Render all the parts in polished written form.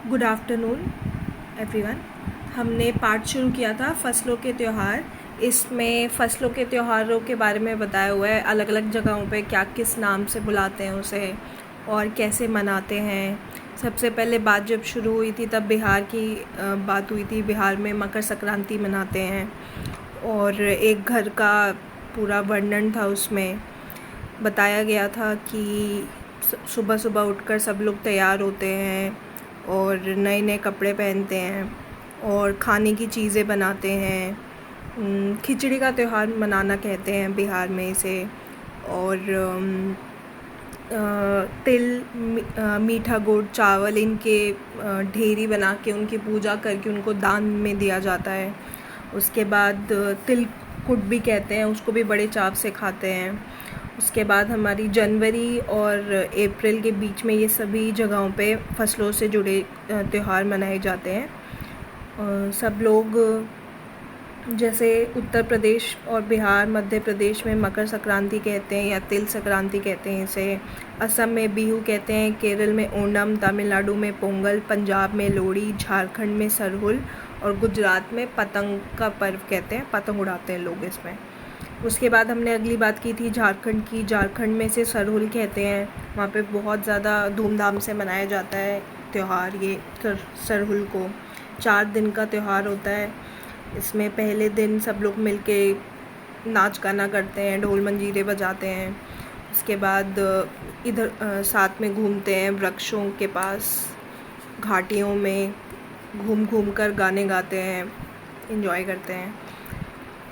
Good afternoon everyone. हमने पाठ शुरू किया था फसलों के त्यौहार। इसमें फसलों के त्योहारों के बारे में बताया हुआ है, अलग अलग जगहों पे क्या किस नाम से बुलाते हैं उसे और कैसे मनाते हैं। सबसे पहले बात जब शुरू हुई थी तब बिहार की बात हुई थी। बिहार में मकर संक्रांति मनाते हैं और एक घर का पूरा वर्णन था। उसमें बताया गया था कि सुबह सुबह उठकर सब लोग तैयार होते हैं और नए नए कपड़े पहनते हैं और खाने की चीज़ें बनाते हैं। खिचड़ी का त्यौहार मनाना कहते हैं बिहार में इसे। और तिल, मीठा गुड़, चावल, इनके ढेरी बना के उनकी पूजा करके उनको दान में दिया जाता है। उसके बाद तिलकुट भी कहते हैं, उसको भी बड़े चाव से खाते हैं। उसके बाद हमारी जनवरी और अप्रैल के बीच में ये सभी जगहों पे फसलों से जुड़े त्यौहार मनाए जाते हैं। सब लोग जैसे उत्तर प्रदेश और बिहार, मध्य प्रदेश में मकर संक्रांति कहते हैं या तिल संक्रांति कहते हैं इसे। असम में बिहू कहते हैं, केरल में ओणम, तमिलनाडु में पोंगल, पंजाब में लोहड़ी, झारखंड में सरहुल और गुजरात में पतंग का पर्व कहते हैं। पतंग उड़ाते हैं लोग इसमें। उसके बाद हमने अगली बात की थी झारखंड की। झारखंड में से सरहुल कहते हैं, वहाँ पे बहुत ज़्यादा धूमधाम से मनाया जाता है त्यौहार ये सरहुल को। 4 दिन का त्यौहार होता है। इसमें पहले दिन सब लोग मिलके नाच गाना करते हैं, ढोल मंजीरे बजाते हैं। उसके बाद इधर साथ में घूमते हैं वृक्षों के पास, घाटियों में घूम घूम कर गाने गाते हैं, एंजॉय करते हैं।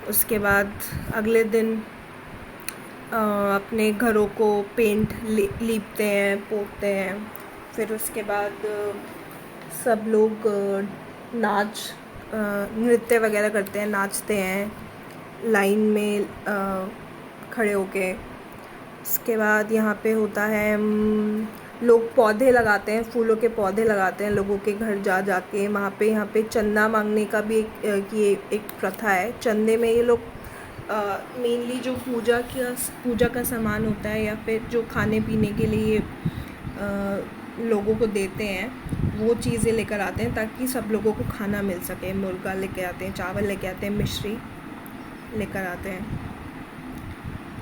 उसके बाद अगले दिन अपने घरों को पेंट लीपते हैं, पोतते हैं। फिर उसके बाद सब लोग नृत्य वगैरह करते हैं, नाचते हैं लाइन में खड़े होके। उसके बाद यहाँ पे होता है लोग पौधे लगाते हैं, फूलों के पौधे लगाते हैं लोगों के घर जा जाके। वहाँ पे यहाँ पे चंदा मांगने का भी एक प्रथा है। चंदे में ये लोग मेनली जो पूजा का सामान होता है या फिर जो खाने पीने के लिए लोगों को देते हैं वो चीज़ें लेकर आते हैं ताकि सब लोगों को खाना मिल सके। मुर्गा लेके आते हैं, चावल लेके आते हैं, मिश्री लेकर आते हैं।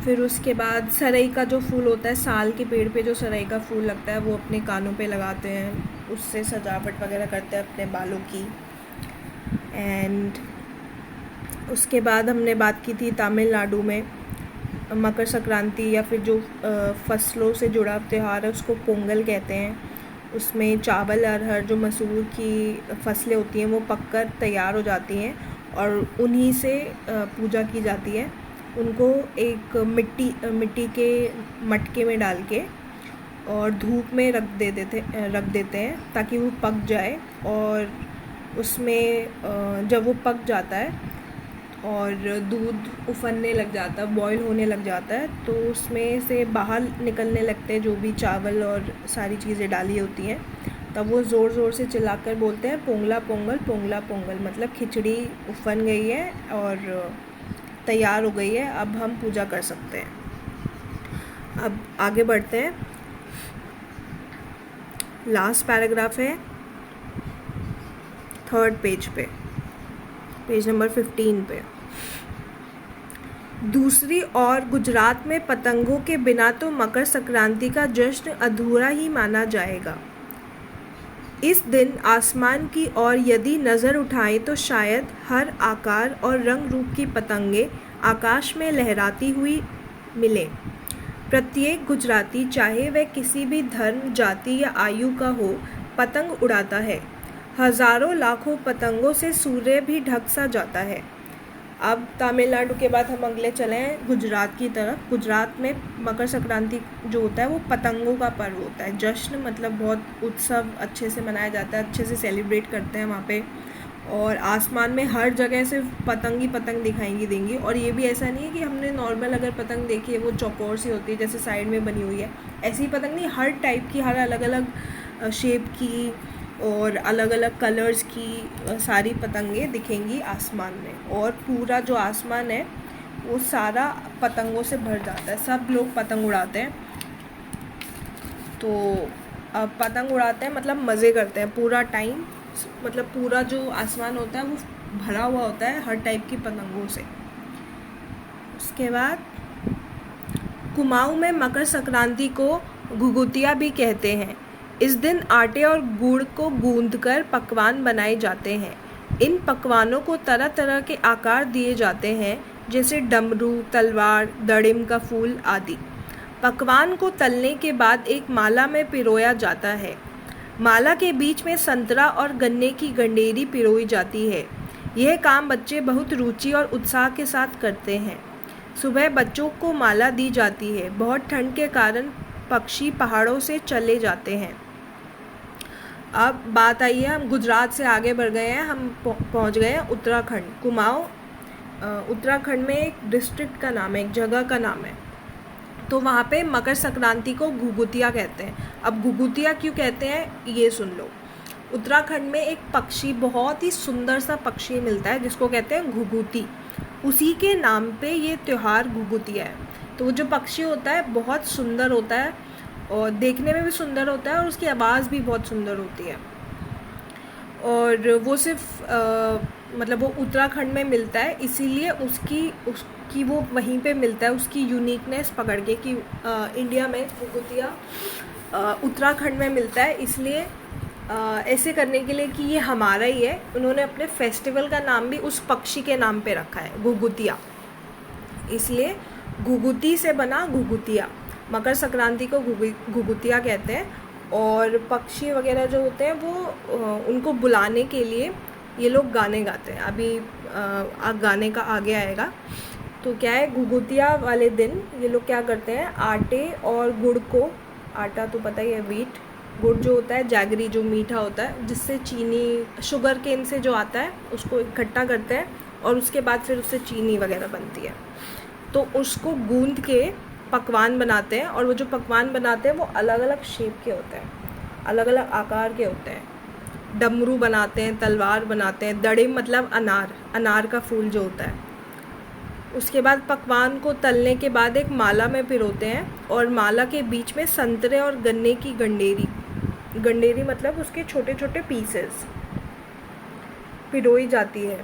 फिर उसके बाद सरई का जो फूल होता है, साल के पेड़ पे जो सरई का फूल लगता है वो अपने कानों पे लगाते हैं, उससे सजावट वगैरह करते हैं अपने बालों की। एंड उसके बाद हमने बात की थी तमिलनाडु में मकर संक्रांति या फिर जो फसलों से जुड़ा त्यौहार है उसको पोंगल कहते हैं। उसमें चावल, अरहर, जो मसूर की फसलें होती हैं वो पककर तैयार हो जाती हैं और उन्हीं से पूजा की जाती है। उनको एक मिट्टी के मटके में डाल के और धूप में रख देते हैं ताकि वो पक जाए। और उसमें जब वो पक जाता है और दूध उफनने लग जाता है, बॉईल होने लग जाता है, तो उसमें से बाहर निकलने लगते हैं जो भी चावल और सारी चीज़ें डाली होती हैं। तब वो ज़ोर ज़ोर से चिल्लाकर बोलते हैं पोंगला पोंगल, पोंगला पोंगल, मतलब खिचड़ी उफन गई है और तैयार हो गई है, अब हम पूजा कर सकते हैं। अब आगे बढ़ते हैं। लास्ट पैराग्राफ है 3rd पेज पे, पेज नंबर 15 पे। दूसरी ओर गुजरात में पतंगों के बिना तो मकर संक्रांति का जश्न अधूरा ही माना जाएगा। इस दिन आसमान की ओर यदि नज़र उठाएं तो शायद हर आकार और रंग रूप की पतंगें आकाश में लहराती हुई मिलें। प्रत्येक गुजराती, चाहे वह किसी भी धर्म, जाति या आयु का हो, पतंग उड़ाता है। हजारों लाखों पतंगों से सूर्य भी ढक सा जाता है। अब तमिलनाडु के बाद हम अगले चले हैं गुजरात की तरफ। गुजरात में मकर संक्रांति जो होता है वो पतंगों का पर्व होता है। जश्न मतलब बहुत उत्सव अच्छे से मनाया जाता है, अच्छे से सेलिब्रेट करते हैं वहाँ पे। और आसमान में हर जगह से पतंग ही पतंग दिखाई देंगी। और ये भी ऐसा नहीं है कि हमने नॉर्मल अगर पतंग देखी है वो चौकोर सी होती है जैसे साइड में बनी हुई है, ऐसी पतंग नहीं, हर टाइप की, हर अलग अलग शेप की और अलग अलग कलर्स की सारी पतंगें दिखेंगी आसमान में। और पूरा जो आसमान है वो सारा पतंगों से भर जाता है, सब लोग पतंग उड़ाते हैं। तो पतंग उड़ाते हैं, मतलब मज़े करते हैं पूरा टाइम, मतलब पूरा जो आसमान होता है वो भरा हुआ होता है हर टाइप की पतंगों से। उसके बाद कुमाऊं में मकर संक्रांति को घुघुतिया भी कहते हैं। इस दिन आटे और गुड़ को गूंथकर पकवान बनाए जाते हैं। इन पकवानों को तरह तरह के आकार दिए जाते हैं, जैसे डमरू, तलवार, दड़िम का फूल आदि। पकवान को तलने के बाद एक माला में पिरोया जाता है। माला के बीच में संतरा और गन्ने की गंडेरी पिरोई जाती है। यह काम बच्चे बहुत रुचि और उत्साह के साथ करते हैं। सुबह बच्चों को माला दी जाती है। बहुत ठंड के कारण पक्षी पहाड़ों से चले जाते हैं। अब बात आई है, हम गुजरात से आगे बढ़ गए हैं, हम पहुंच गए हैं उत्तराखंड। कुमाऊं उत्तराखंड में एक डिस्ट्रिक्ट का नाम है, एक जगह का नाम है। तो वहाँ पे मकर संक्रांति को घुघुतिया कहते हैं। अब घुघुतिया क्यों कहते हैं ये सुन लो। उत्तराखंड में एक पक्षी, बहुत ही सुंदर सा पक्षी मिलता है जिसको कहते हैं घुघुती। उसी के नाम पे ये त्यौहार घुघुतिया है। तो वो जो पक्षी होता है बहुत सुंदर होता है और देखने में भी सुंदर होता है और उसकी आवाज़ भी बहुत सुंदर होती है। और वो सिर्फ मतलब वो उत्तराखंड में मिलता है, इसीलिए उसकी वो वहीं पे मिलता है, उसकी यूनिकनेस पकड़ के कि इंडिया में घुघुतिया उत्तराखंड में मिलता है। इसलिए ऐसे करने के लिए कि ये हमारा ही है, उन्होंने अपने फेस्टिवल का नाम भी उस पक्षी के नाम पे रखा है, घुघुतिया। इसलिए घुघुती से बना घुघुतिया। मकर संक्रांति को घुघुतिया कहते हैं। और पक्षी वगैरह जो होते हैं वो उनको बुलाने के लिए ये लोग गाने गाते हैं। अभी गाने का आगे आएगा। तो क्या है, घुघुतिया वाले दिन ये लोग क्या करते हैं, आटे और गुड़ को, आटा तो पता ही है व्हीट, गुड़ जो होता है जैगरी, जो मीठा होता है, जिससे चीनी, शुगर केन से जो आता है उसको इकट्ठा करते हैं और उसके बाद फिर उससे चीनी वगैरह बनती है। तो उसको गूंद के पकवान बनाते हैं। और वो जो पकवान बनाते हैं वो अलग अलग शेप के होते हैं, अलग अलग आकार के होते हैं। डमरू बनाते हैं, तलवार बनाते हैं, दड़िम मतलब अनार का फूल जो होता है। उसके बाद पकवान को तलने के बाद एक माला में पिरोते हैं और माला के बीच में संतरे और गन्ने की गंडेरी मतलब उसके छोटे छोटे पीसेस पिरोई जाती है।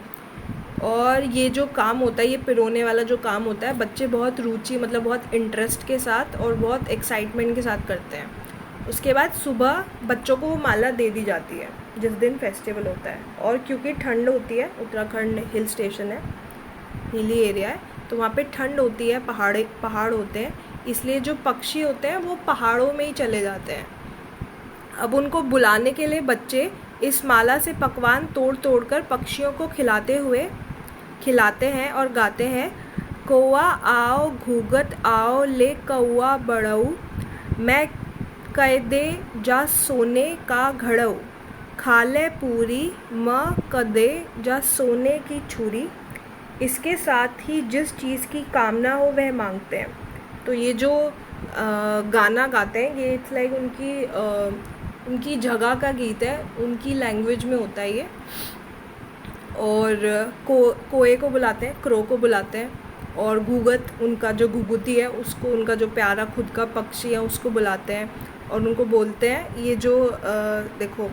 और ये जो काम होता है, ये पिरोने वाला जो काम होता है, बच्चे बहुत रुचि, मतलब बहुत इंटरेस्ट के साथ और बहुत एक्साइटमेंट के साथ करते हैं। उसके बाद सुबह बच्चों को वो माला दे दी जाती है जिस दिन फेस्टिवल होता है। और क्योंकि ठंड होती है, उत्तराखंड हिल स्टेशन है, हिली एरिया है, तो वहाँ पे ठंड होती है, पहाड़ होते हैं, इसलिए जो पक्षी होते हैं वो पहाड़ों में ही चले जाते हैं। अब उनको बुलाने के लिए बच्चे इस माला से पकवान तोड़ तोड़ कर पक्षियों को खिलाते हैं और गाते हैं, कौआ आओ घूगत आओ ले कौआ बड़ऊ, मैं कह दे जा सोने का घड़ऊ, खा ले पूरी म कदे जा सोने की छुरी। इसके साथ ही जिस चीज़ की कामना हो वह मांगते हैं। तो ये जो गाना गाते हैं ये इट्स लाइक उनकी जगह का गीत है, उनकी लैंग्वेज में होता है ये। और कोए को बुलाते हैं, क्रो को बुलाते हैं, और घूगत उनका जो घुघुती है उसको, उनका जो प्यारा खुद का पक्षी है उसको बुलाते हैं और उनको बोलते हैं ये जो देखो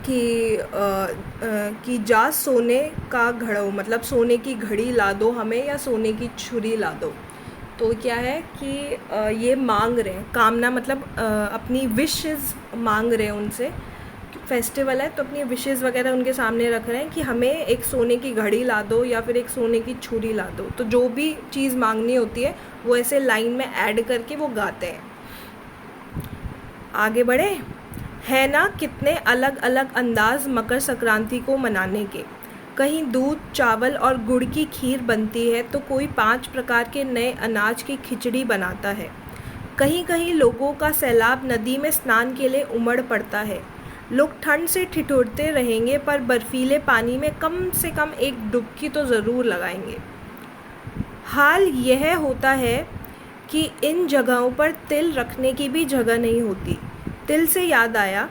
कि जा सोने का घड़ो, मतलब सोने की घड़ी ला दो हमें या सोने की छुरी ला दो। तो क्या है कि ये मांग रहे हैं, कामना मतलब अपनी विशेस मांग रहे हैं उनसे। फेस्टिवल है तो अपनी विशेस वगैरह उनके सामने रख रहे हैं कि हमें एक सोने की घड़ी ला दो या फिर एक सोने की छुरी ला दो। तो जो भी चीज़ मांगनी होती है वो ऐसे लाइन में ऐड करके वो गाते हैं। आगे बढ़े है ना, कितने अलग अलग अंदाज मकर संक्रांति को मनाने के। कहीं दूध, चावल और गुड़ की खीर बनती है तो कोई 5 प्रकार के नए अनाज की खिचड़ी बनाता है। कहीं कहीं लोगों का सैलाब नदी में स्नान के लिए उमड़ पड़ता है। लोग ठंड से ठिठुरते रहेंगे पर बर्फीले पानी में कम से कम एक डुबकी तो ज़रूर लगाएंगे। हाल यह होता है कि इन जगहों पर तिल रखने की भी जगह नहीं होती। तिल से याद आया,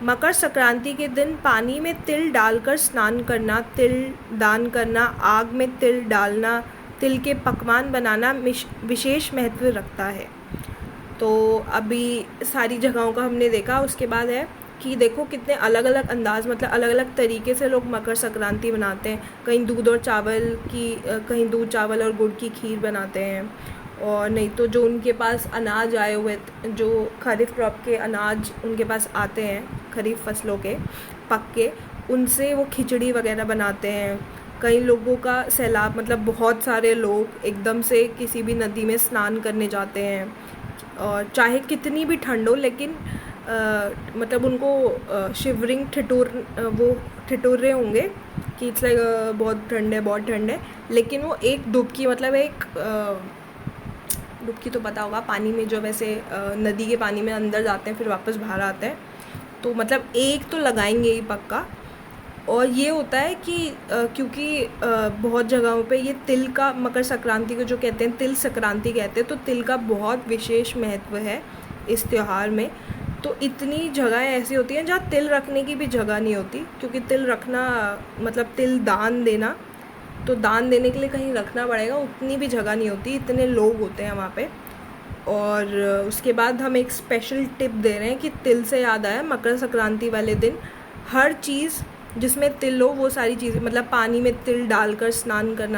मकर संक्रांति के दिन पानी में तिल डालकर स्नान करना, तिल दान करना, आग में तिल डालना, तिल के पकवान बनाना विशेष महत्व रखता है। तो अभी सारी जगहों का हमने देखा। उसके बाद है कि देखो कितने अलग अलग अंदाज, मतलब अलग अलग तरीके से लोग मकर संक्रांति बनाते हैं। कहीं दूध और चावल की कहीं दूध चावल और गुड़ की खीर बनाते हैं, और नहीं तो जो उनके पास अनाज आए हुए, जो खरीफ क्रॉप के अनाज उनके पास आते हैं, खरीफ फसलों के पक के, उनसे वो खिचड़ी वगैरह बनाते हैं। कई लोगों का सैलाब, मतलब बहुत सारे लोग एकदम से किसी भी नदी में स्नान करने जाते हैं, और चाहे कितनी भी ठंड हो, लेकिन मतलब उनको शिवरिंग वो ठिठुर रहे होंगे कि इट्स लाइक बहुत ठंड है, बहुत ठंड है, लेकिन वो एक डुबकी, मतलब एक डुबकी तो पता होगा, पानी में जो वैसे नदी के पानी में अंदर जाते हैं फिर वापस बाहर आते हैं, तो मतलब एक तो लगाएंगे ही पक्का। और ये होता है कि क्योंकि बहुत जगहों पे ये तिल का, मकर संक्रांति को जो कहते हैं तिल संक्रांति कहते हैं, तो तिल का बहुत विशेष महत्व है इस त्यौहार में। तो इतनी जगहें ऐसी होती हैं जहाँ तिल रखने की भी जगह नहीं होती, क्योंकि तिल रखना मतलब तिल दान देना, तो दान देने के लिए कहीं रखना पड़ेगा, उतनी भी जगह नहीं होती, इतने लोग होते हैं वहाँ पे। और उसके बाद हम एक स्पेशल टिप दे रहे हैं कि तिल से याद आया, मकर संक्रांति वाले दिन हर चीज़ जिसमें तिल हो वो सारी चीज़ें, मतलब पानी में तिल डालकर स्नान करना,